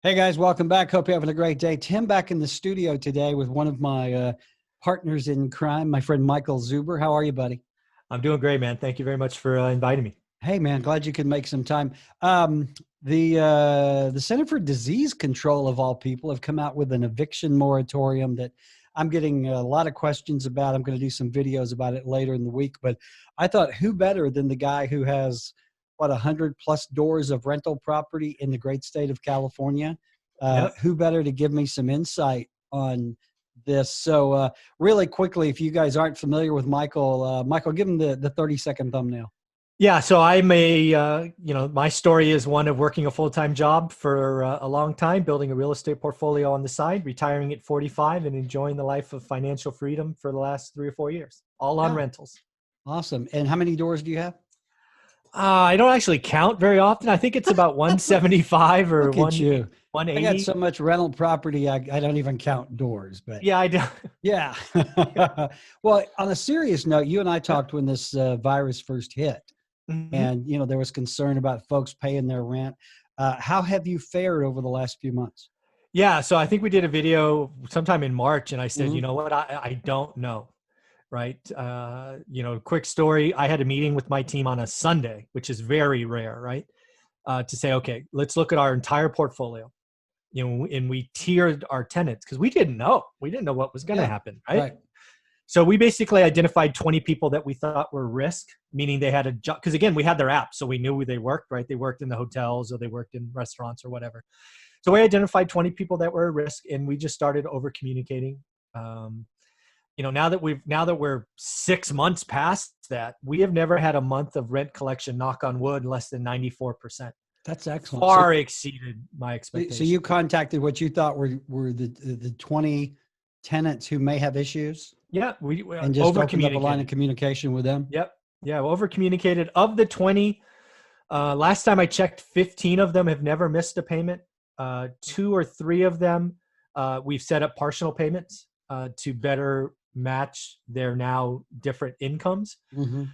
Hey guys, welcome back. Hope you're having a great day. Tim back in the studio today with one of my partners in crime, my friend Michael Zuber. How are you, buddy? I'm doing great, man. Thank you very much for inviting me. Hey man, glad you could make some time. The Center for Disease Control of all people have come out with an eviction moratorium that I'm getting a lot of questions about. I'm going to do some videos about it later in the week, but I thought who better than the guy who has what 100+ doors of rental property in the great state of California? Yep. Who better to give me some insight on this? So really quickly, if you guys aren't familiar with Michael, Michael, give him the 30-second thumbnail. Yeah. So my story is one of working a full-time job for a long time, building a real estate portfolio on the side, retiring at 45 and enjoying the life of financial freedom for the last 3 or 4 years, all on Yeah. rentals. Awesome. And how many doors do you have? I don't actually count very often. I think it's about 175 or Look at you. I got 180. so much rental property, I don't even count doors, but Yeah, I do. yeah. Well, on a serious note, you and I talked when this virus first hit, Mhm. and there was concern about folks paying their rent. How have you fared over the last few months? Yeah. So I think we did a video sometime in March and I said, Hmm. you know what? I don't know. Right. Quick story. I had a meeting with my team on a Sunday, which is very rare, right? To say, okay, let's look at our entire portfolio, and we tiered our tenants because we didn't know. We didn't know what was going to Yeah. happen, right? Right. So we basically identified 20 people that we thought were risk, meaning they had a job. Because again, we had their app, so we knew where they worked, right? They worked in the hotels or they worked in restaurants or whatever. So we identified 20 people that were at risk, and we just started over communicating. Um, now that we're 6 months past that, we have never had a month of rent collection, knock on wood, less than 94%. That's excellent. Far exceeded my So you expectations. contacted what you thought were the 20 tenants who may have issues, Yeah, we and just over opened up a line of communicated. communication with them. Yep. Yeah, over communicated. Of the 20, last time I checked, 15 of them have never missed a payment. 2 or 3 of them, we've set up partial payments to better match their now different incomes. Hmm.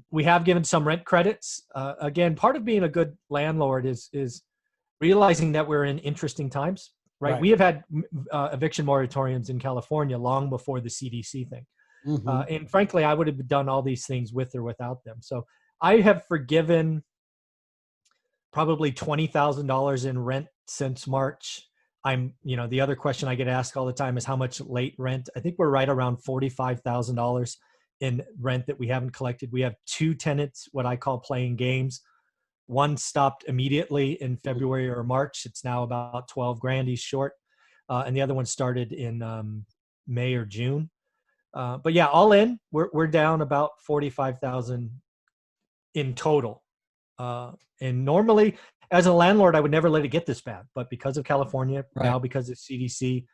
We have given some rent credits. Again, part of being a good landlord is realizing that we're in interesting times, right? Right. We have had eviction moratoriums in California long before the CDC thing. Hmm. And frankly, I would have done all these things with or without them. So I have forgiven probably $20,000 in rent since March. The other question I get asked all the time is how much late rent. I think we're right around $45,000 in rent that we haven't collected. We have 2 tenants, what I call playing games. One stopped immediately in February or March. It's now about 12 grand he's short. And the other one started in May or June. But yeah, all in, we're down about 45,000 in total. And normally, as a landlord, I would never let it get this bad. But because of California, Right. now because of CDC,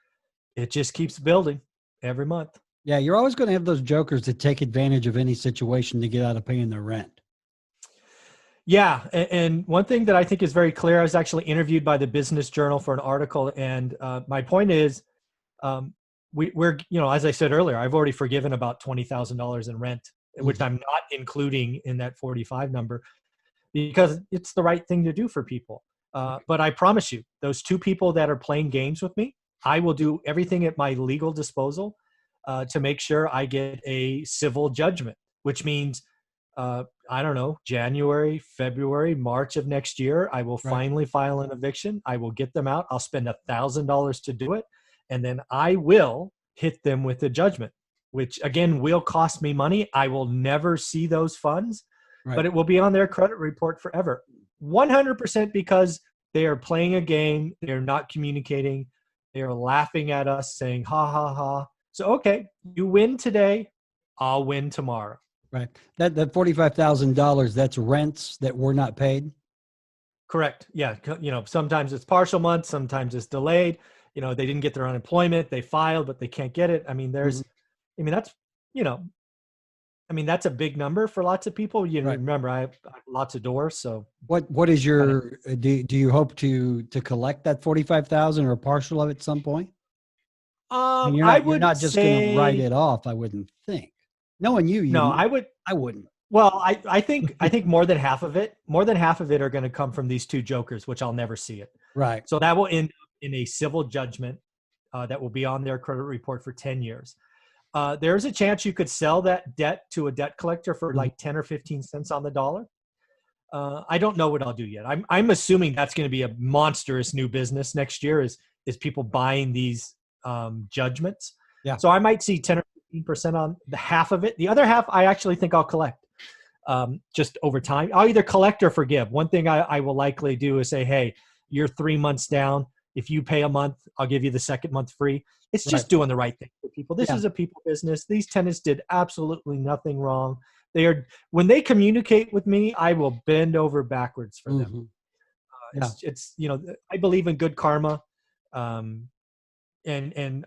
it just keeps building every month. Yeah, you're always going to have those jokers that take advantage of any situation to get out of paying their rent. Yeah, and one thing that I think is very clear, I was actually interviewed by the Business Journal for an article, and my point is, we're as I said earlier, I've already forgiven about $20,000 in rent, which Mhm. I'm not including in that 45 number because it's the right thing to do for people. But I promise you, those 2 people that are playing games with me, I will do everything at my legal disposal to make sure I get a civil judgment, which means I don't know, January, February, March of next year, I will Right. finally file an eviction. I will get them out. I'll spend $1,000 to do it. And then I will hit them with a judgment, which again will cost me money. I will never see those funds, but Right. it will be on their credit report forever. 100% because they are playing a game. They're not communicating. They are laughing at us saying, ha, ha, ha. So, okay, you win today. I'll win tomorrow. Right. That $45,000, that's rents that were not paid. Correct. Yeah. Sometimes it's partial months, sometimes it's delayed. They didn't get their unemployment, they filed, but they can't get it. Mhm. That's, you know, that's a big number for lots of people. Right. Remember, I have lots of doors. So What is kind of, your do you hope to collect that 45,000 or a partial of it at some point? I mean, I you're would not just going to write say, it off, I wouldn't think. Knowing you, no, I wouldn't. I think more than half of it are going to come from these 2 jokers, which I'll never see it. Right. So that will end up in a civil judgment that will be on their credit report for 10 years. There's a chance you could sell that debt to a debt collector for like 10 or 15 cents on the dollar. I don't know what I'll do yet. I'm assuming that's going to be a monstrous new business next year is people buying these judgments. Yeah. So I might see 10 or 15% on the half of it. The other half, I actually think I'll collect just over time. I'll either collect or forgive. One thing I will likely do is say, hey, you're 3 months down. If you pay a month, I'll give you the second month free. It's just doing the right thing for people. This is a people business. These tenants did absolutely nothing wrong. When they communicate with me, I will bend over backwards for them. It's I believe in good karma. And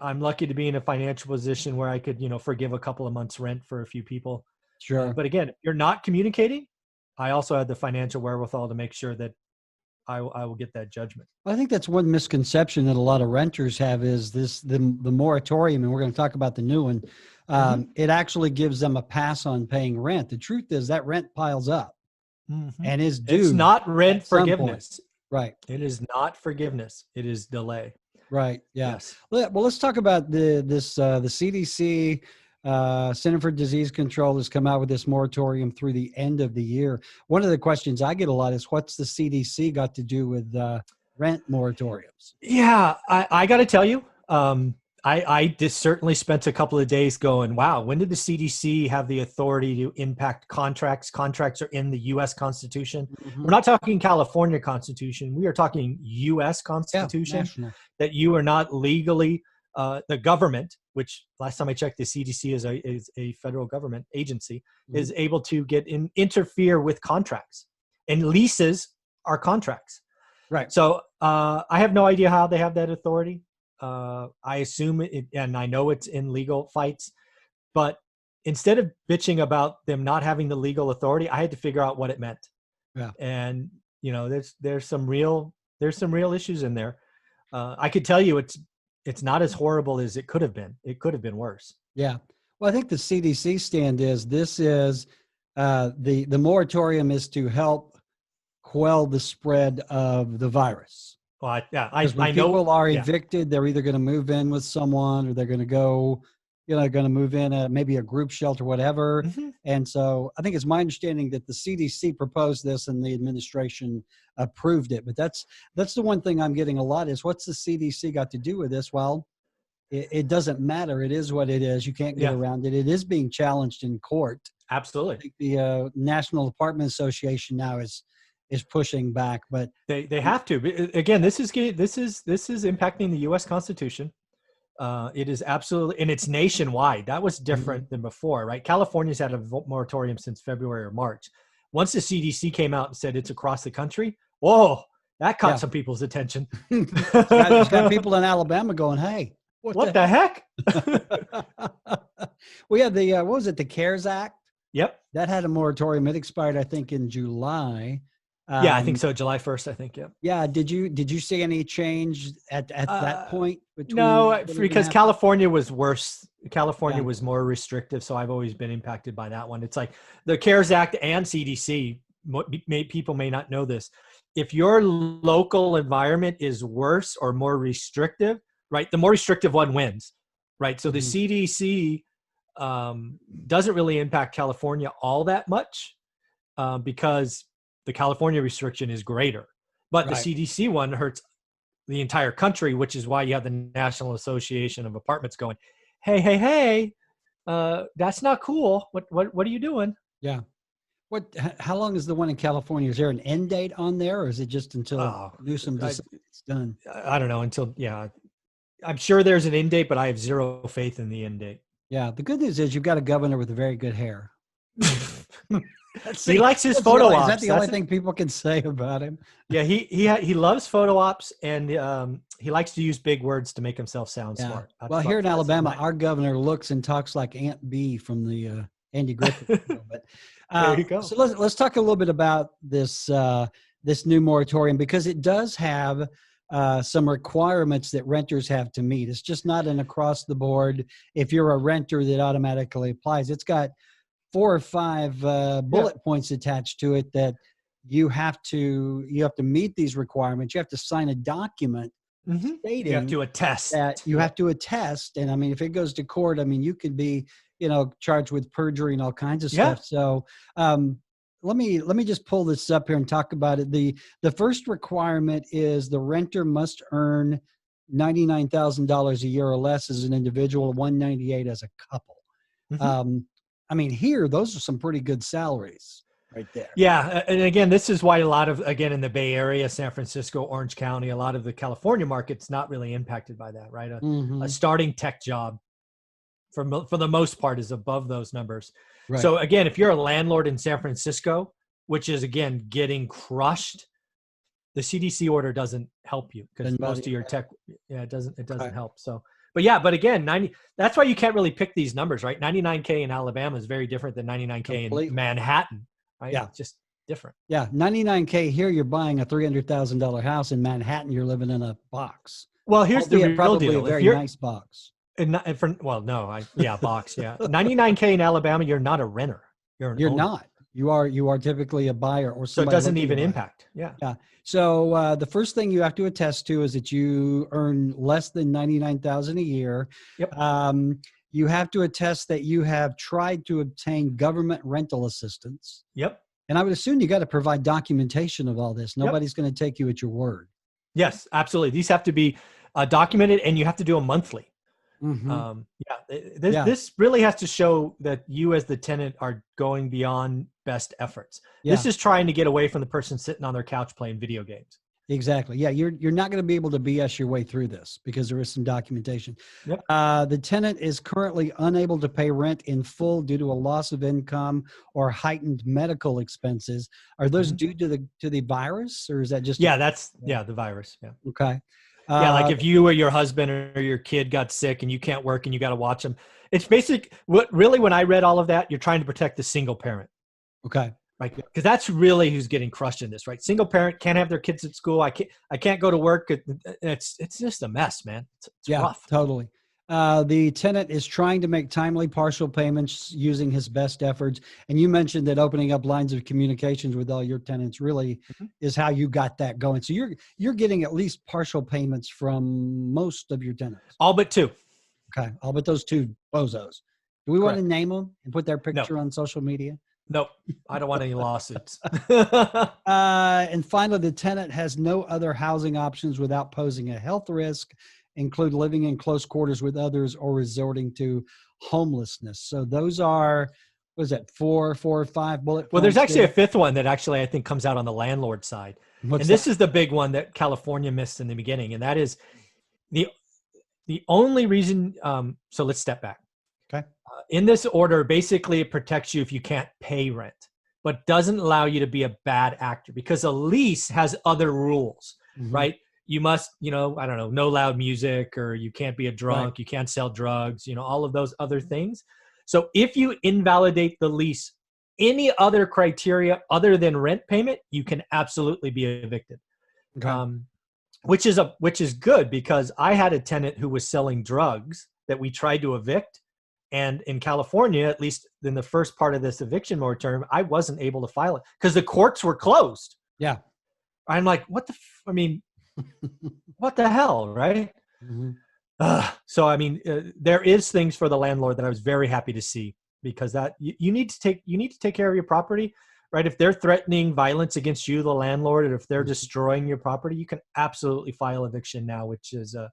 I'm lucky to be in a financial position where I could, forgive a couple of months rent for a few people. Sure. But again, if you're not communicating, I also have the financial wherewithal to make sure that I will get that judgment. I think that's one misconception that a lot of renters have is the moratorium, and we're going to talk about the new one. It actually gives them a pass on paying rent. The truth is that rent piles up and is due. It's not rent forgiveness. Right. It is not forgiveness. It is delay. Right. Yeah. Yes. Well, let's talk about the CDC, Center for Disease Control, has come out with this moratorium through the end of the year. One of the questions I get a lot is, what's the CDC got to do with rent moratoriums? Yeah, I got to tell you, I just certainly spent a couple of days going, wow, when did the CDC have the authority to impact contracts? Contracts are in the U.S. Constitution. We're not talking California Constitution. We are talking U.S. Constitution, that you are not legally, the government, which last time I checked, the CDC is a federal government agency, is able to interfere with contracts. And leases are contracts. Right. So I have no idea how they have that authority. I assume it, and I know it's in legal fights, but instead of bitching about them not having the legal authority, I had to figure out what it meant. Yeah. And there's some real issues in there. I could tell you it's not as horrible as it could have been. It could have been worse. Yeah. Well, I think the CDC stand is the moratorium is to help quell the spread of the virus. Well, I know people are evicted. They're either going to move in with someone, or they're going to go, going to move in at maybe a group shelter, whatever. And so I think it's my understanding that the CDC proposed this and the administration approved it. But that's the one thing I'm getting a lot is, what's the CDC got to do with this? Well, it doesn't matter. It is what it is. You can't get around it. It is being challenged in court. Absolutely. I think the National Apartment Association now is pushing back, but they have to. Again, this is impacting the U.S. Constitution. It is absolutely, and it's nationwide. That was different than before, right? California's had a moratorium since February or March. Once the CDC came out and said it's across the country, whoa, that caught some people's attention. It's got people in Alabama going, "Hey, what the heck?" We had the what was it? The CARES Act. Yep, that had a moratorium. It expired, I think, in July. Yeah, I think so. July 1st, I think. Yeah. Yeah. Did you see any change at that point? No, because California was worse. California was more restrictive, so I've always been impacted by that one. It's like the CARES Act and CDC. People may not know this. If your local environment is worse or more restrictive, right? The more restrictive one wins, right? So the CDC doesn't really impact California all that much because the California restriction is greater, but the CDC one hurts the entire country, which is why you have the National Association of Apartments going, hey, that's not cool. What are you doing? Yeah. How long is the one in California? Is there an end date on there, or is it just until Newsom decides it's done? I don't know I'm sure there's an end date, but I have zero faith in the end date. Yeah. The good news is you've got a governor with very good hair. He likes his photo ops. Is that the only thing people can say about him? Yeah, he loves photo ops, and he likes to use big words to make himself sound smart. Well, here in Alabama, our governor looks and talks like Aunt Bee from the Andy Griffith show. But there you go. So let's talk a little bit about this new moratorium, because it does have some requirements that renters have to meet. It's just not an across the board, if you're a renter, that automatically applies. It's got 4 or 5 bullet points attached to it that you have to meet these requirements. You have to sign a document You have stating to attest that you have to attest. And I mean, if it goes to court, I mean, you could be, charged with perjury and all kinds of Yeah. stuff. So, let me just pull this up here and talk about it. The first requirement is the renter must earn $99,000 a year or less as an individual, 198 as a couple. I mean, here, those are some pretty good salaries right there. Yeah. And again, this is why a lot of, again, in the Bay Area, San Francisco, Orange County, a lot of the California market's not really impacted by that, right? A starting tech job for the most part is above those numbers. Right. So again, if you're a landlord in San Francisco, which is again getting crushed, the CDC order doesn't help you because most of your tech, it doesn't help. So, but again, that's why you can't really pick these numbers, right? 99K in Alabama is very different than 99K in Manhattan, right? Yeah. It's just different. Yeah. 99K here, you're buying a $300,000 house. In Manhattan, you're living in a box. Well, here's the real probably deal. A very nice box. Box. Yeah. 99K in Alabama, you're not a renter. You're not. You are typically a buyer or somebody. So it doesn't even impact. Yeah. Yeah. So the first thing you have to attest to is that you earn less than $99,000 a year. Yep. You have to attest that you have tried to obtain government rental assistance. Yep. And I would assume you got to provide documentation of all this. Nobody's going to take you at your word. Yes, absolutely. These have to be documented, and you have to do them monthly. This really has to show that you as the tenant are going beyond best efforts. This is trying to get away from the person sitting on their couch playing video games. Exactly. Yeah, you're not going to be able to BS your way through this because there is some documentation. Yep. The tenant is currently unable to pay rent in full due to a loss of income or heightened medical expenses. Are those due to the virus, or is that just the virus? Yeah. Okay. Like if you or your husband or your kid got sick and you can't work and you got to watch them, it's basic. When I read all of that, you're trying to protect the single parent. Okay. Right. Because that's really who's getting crushed in this, right? Single parent can't have their kids at school. I can't go to work. It's just a mess, man. It's rough. Totally. The tenant is trying to make timely partial payments using his best efforts. And you mentioned that opening up lines of communications with all your tenants really is how you got that going. So you're getting at least partial payments from most of your tenants. All but two. Okay. All but those two bozos. Do we want to name them and put their picture on social media? Nope. I don't want any lawsuits. And finally, the tenant has no other housing options without posing a health risk, include living in close quarters with others or resorting to homelessness. So those are, what is that, four or five bullet points? Well, there's actually a fifth one that actually I think comes out on the landlord side. This is the big one that California missed in the beginning. And that is the only reason. So let's step back. Okay. In this order, basically it protects you if you can't pay rent, but doesn't allow you to be a bad actor because a lease has other rules, right? You must, I don't know, no loud music, or you can't be a drunk, you can't sell drugs, all of those other things. So if you invalidate the lease, any other criteria other than rent payment, you can absolutely be evicted. Okay. Which is good because I had a tenant who was selling drugs that we tried to evict. And in California, at least in the first part of this eviction moratorium, I wasn't able to file it because the courts were closed. Yeah. I'm like, what the hell, right? So, there is things for the landlord that I was very happy to see because that you need to take care of your property, right? If they're threatening violence against you, the landlord, or if they're destroying your property, you can absolutely file eviction now, which is a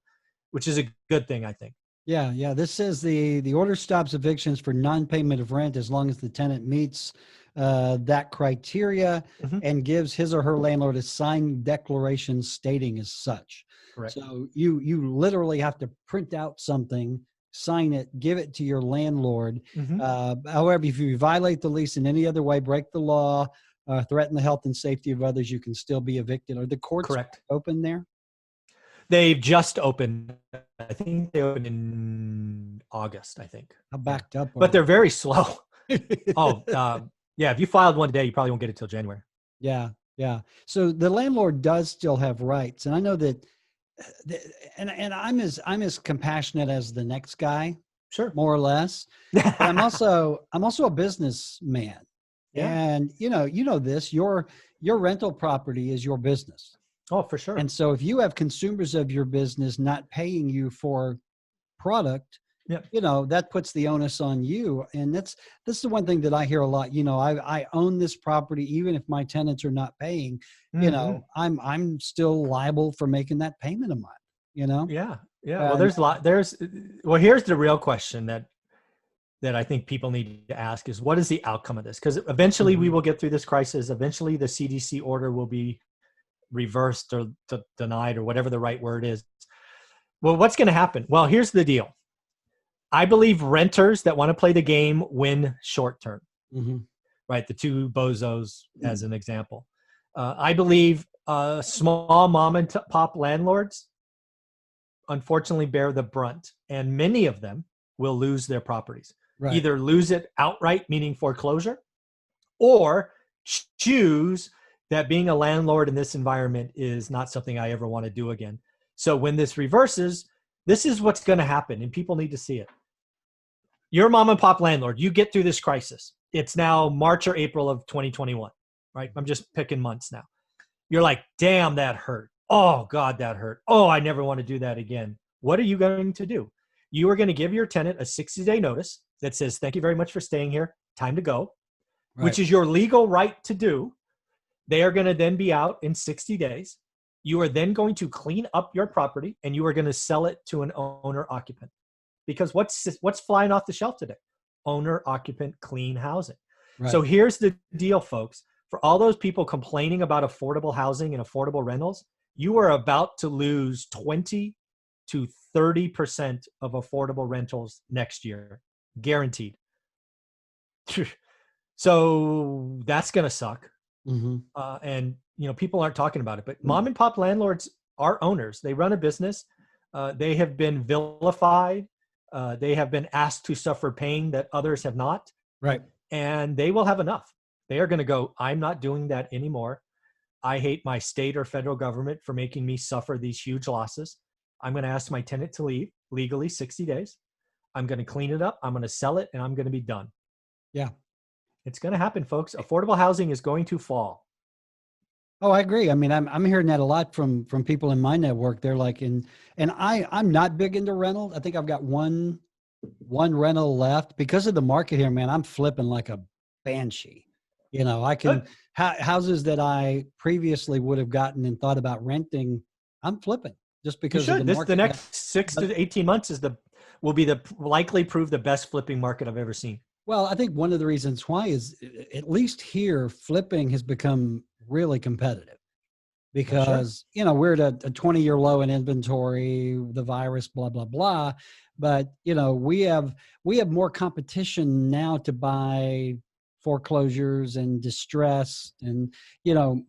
good thing, I think. Yeah. This says the order stops evictions for non-payment of rent as long as the tenant meets that criteria and gives his or her landlord a signed declaration stating as such. Correct. So you literally have to print out something, sign it, give it to your landlord. However, if you violate the lease in any other way, break the law, threaten the health and safety of others, you can still be evicted. Are the courts open there? They've just opened. I think they opened in August, I think. How backed up? But they're very slow. If you filed one today, you probably won't get it till January. Yeah. So the landlord does still have rights. And I know that, and I'm as compassionate as the next guy. Sure. More or less. But I'm also a businessman. Yeah. And you know this, your rental property is your business. Oh, for sure. And so if you have consumers of your business not paying you for product, Yep. that puts the onus on you. And that's the one thing that I hear a lot. I own this property, even if my tenants are not paying, Hmm. I'm still liable for making that payment a month. Yeah. Yeah. Well, And there's a lot. Well, here's the real question that I think people need to ask is, what is the outcome of this? Because eventually we Mhm. will get through this crisis. Eventually the CDC order will be reversed or denied or whatever the right word is. Well, what's going to happen? Well, here's the deal. I believe renters that want to play the game win short term, Mhm. right? The two bozos as an example. I believe small mom and pop landlords unfortunately bear the brunt, and many of them will lose their properties. Right. Either lose it outright, meaning foreclosure, or choose that being a landlord in this environment is not something I ever want to do again. So when this reverses, this is what's going to happen, and people need to see it. You're a mom and pop landlord. You get through this crisis. It's now March or April of 2021, right? I'm just picking months now. You're like, damn, that hurt. Oh, God, that hurt. Oh, I never want to do that again. What are you going to do? You are going to give your tenant a 60-day notice that says, thank you very much for staying here. Time to go, which Right. is your legal right to do. They are going to then be out in 60 days. You are then going to clean up your property and you are going to sell it to an owner occupant. Because what's flying off the shelf today? Owner occupant clean housing. So Right. here's the deal, folks. For all those people complaining about affordable housing and affordable rentals, you are about to lose 20 to 30% of affordable rentals next year, guaranteed. So that's going to suck. Mhm. And people aren't talking about it, but mom and pop landlords are owners. They run a business. They have been vilified. They have been asked to suffer pain that others have not, Right. and they will have enough. They are going to go, I'm not doing that anymore. I hate my state or federal government for making me suffer these huge losses. I'm going to ask my tenant to leave legally 60 days. I'm going to clean it up. I'm going to sell it, and I'm going to be done. Yeah. It's going to happen, folks. Affordable housing is going to fall. Oh, I agree. I mean, I'm hearing that a lot from people in my network. They're like, and I'm not big into rental. I think I've got one rental left because of the market here, man. I'm flipping like a banshee. I can Good. houses that I previously would have gotten and thought about renting. I'm flipping just You because of the should. The market. next 6 But to 18 months will be the likely prove the best flipping market I've ever seen. well, I think one of the reasons why is at least here, flipping has become really competitive I'm sure. because, we're at a 20-year low in inventory, the virus, blah, blah, blah. But, we have more competition now to buy foreclosures and distress. And,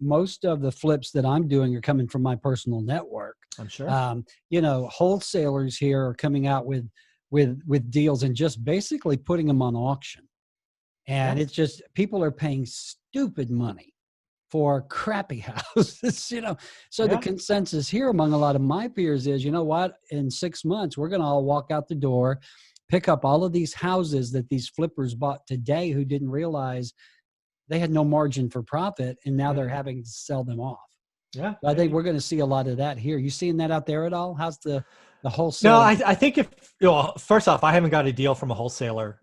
most of the flips that I'm doing are coming from my personal network. I'm sure. Wholesalers here are coming out with deals and just basically putting them on auction. Yeah. And it's just people are paying stupid money for crappy houses, So the Yeah. consensus here among a lot of my peers is, you know what, in 6 months, we're going to all walk out the door, pick up all of these houses that these flippers bought today who didn't realize they had no margin for profit. And now they're Mm. having to sell them off. Yeah. So I think we're going to see a lot of that here. You seeing that out there at all? How's the No, wholesale? I think first off, I haven't got a deal from a wholesaler,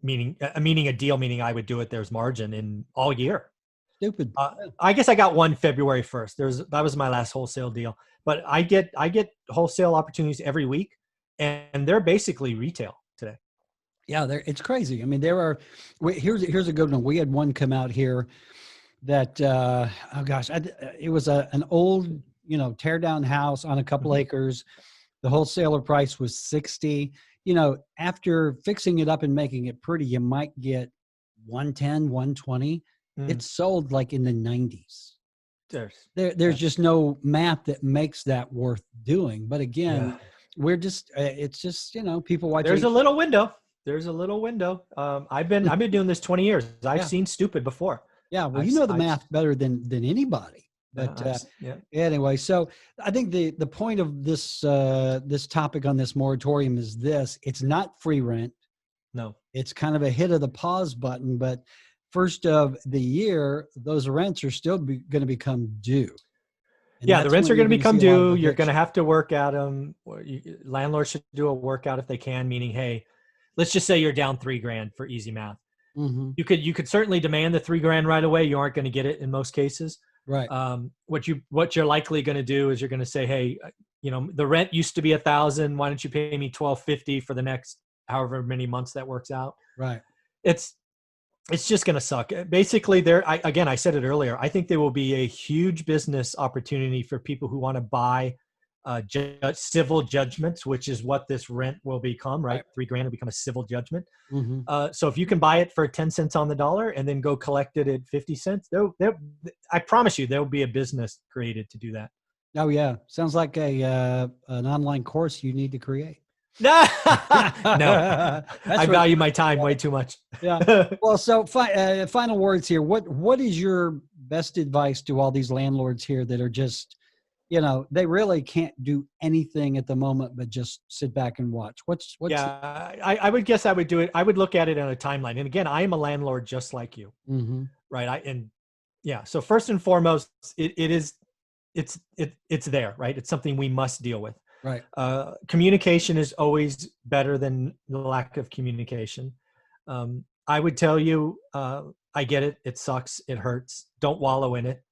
meaning a deal, meaning I would do it. There's margin in all year. Stupid. I guess I got one February 1st. That was my last wholesale deal, but I get wholesale opportunities every week, and they're basically retail today. Yeah, it's crazy. I mean, here's a good one. We had one come out here that oh gosh, it was an old tear down house on a couple Mhm. acres. The wholesaler price was 60. After fixing it up and making it pretty, you might get 110, 120. Mm. It's sold like in the 90s. There's There's yeah. just no math that makes that worth doing. But again, Yeah. we're just it's just people watch There's a H. little window. There's a little window. I've been doing this 20 years. I've Yeah. seen stupid before. Yeah, well, I've you know the I've math better than anybody. But yeah. anyway, so I think the point of this topic on this moratorium is this: it's not free rent. No. It's kind of a hit of the pause button, but first of the year, those rents are still going to become due. And Yeah, the that's rents when are you're going to gonna become see a lot of due. You're going to evictions. have to work at them. Landlords should do a workout if they can, meaning, hey, let's just say you're down $3,000 for easy math. Mm-hmm. You could certainly demand the $3,000 right away. You aren't going to get it in most cases. Right. What you're likely going to do is you're going to say, hey, the rent used to be $1,000. Why don't you pay me $1,250 for the next however many months that works out? Right. It's just going to suck. Basically, I said it earlier. I think there will be a huge business opportunity for people who want to buy civil judgments, which is what this rent will become. Right, $3,000 will become a civil judgment. Mm-hmm. So if you can buy it for 10 cents on the dollar and then go collect it at 50 cents, I promise you there will be a business created to do that. Oh yeah, sounds like an online course you need to create. No, I value my time way too much. Yeah. Well, so final words here. What is your best advice to all these landlords here that are just, they really can't do anything at the moment but just sit back and watch? What's I would guess I would do it. I would look at it on a timeline. And again, I am a landlord just like you, Mm-hmm. right? So first and foremost, it's there, right? It's something we must deal with. Right. Communication is always better than the lack of communication. I would tell you, I get it. It sucks. It hurts. Don't wallow in it.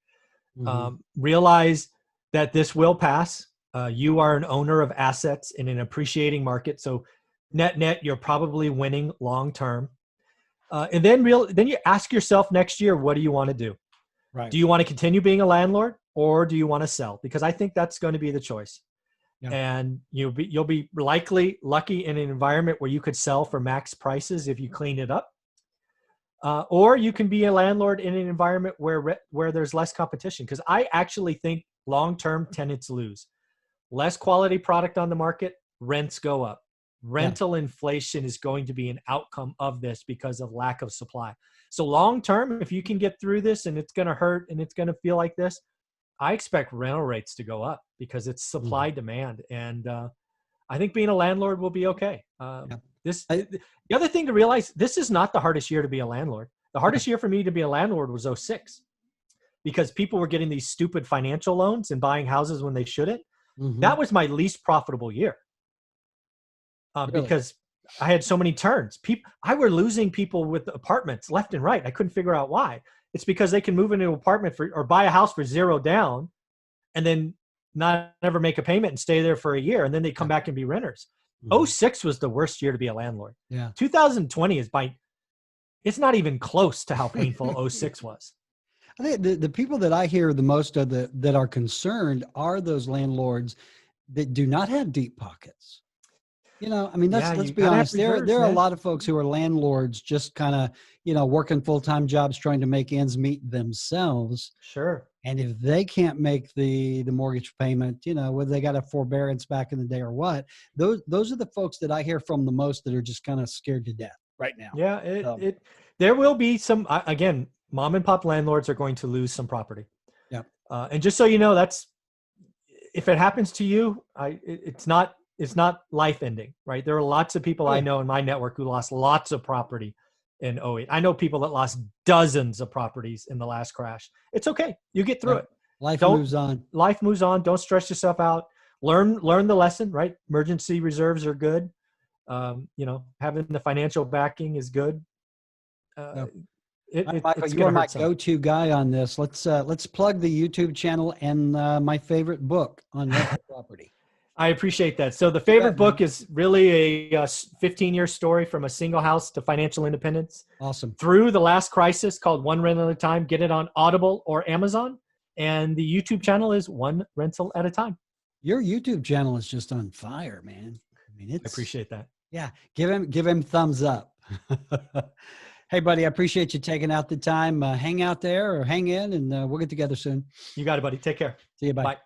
Mm-hmm. Realize that this will pass. You are an owner of assets in an appreciating market. So net, you're probably winning long term. And then you ask yourself next year, what do you want to do? Right. Do you want to continue being a landlord or do you want to sell? Because I think that's going to be the choice. Yeah. And you'll be likely lucky in an environment where you could sell for max prices if you clean it up. Or you can be a landlord in an environment where there's less competition. Because I actually think long-term tenants lose. Less quality product on the market, rents go up. Rental inflation is going to be an outcome of this because of lack of supply. So long-term, if you can get through this and it's going to hurt and it's going to feel like this, I expect rental rates to go up because it's supply demand. And I think being a landlord will be okay. The other thing to realize, this is not the hardest year to be a landlord. The hardest year for me to be a landlord was 2006 because people were getting these stupid financial loans and buying houses when they shouldn't. Mm-hmm. That was my least profitable year because I had so many turns. I were losing people with apartments left and right. I couldn't figure out why. It's because they can move into an apartment or buy a house for $0 down and then not ever make a payment and stay there for a year. And then they come back and be renters. Mm-hmm. 2006 was the worst year to be a landlord. Yeah. 2020 it's not even close to how painful 2006 was. I think the people that I hear the most of that are concerned are those landlords that do not have deep pockets. Let's be honest. There are a lot of folks who are landlords just kind of, working full-time jobs trying to make ends meet themselves. Sure. And if they can't make the mortgage payment, whether they got a forbearance back in the day or what, those are the folks that I hear from the most that are just kind of scared to death right now. Yeah. There will be some, again, mom and pop landlords are going to lose some property. Yeah. And just so you know, if it happens to you, it's not life ending, right? There are lots of people I know in my network who lost lots of property in 2008. I know people that lost dozens of properties in the last crash. It's okay. You get through it. Life moves on. Life moves on. Don't stress yourself out. Learn the lesson, right? Emergency reserves are good. Having the financial backing is good. Michael, you are my go-to guy on this. Let's plug the YouTube channel and my favorite book on rental property. I appreciate that. So the favorite book is really a 15-year story from a single house to financial independence. Awesome. Through the last crisis, called One Rental at a Time. Get it on Audible or Amazon. And the YouTube channel is One Rental at a Time. Your YouTube channel is just on fire, man. I appreciate that. Yeah. Give him thumbs up. Hey, buddy, I appreciate you taking out the time. Hang out there or hang in, and we'll get together soon. You got it, buddy. Take care. See you. Bye. Bye.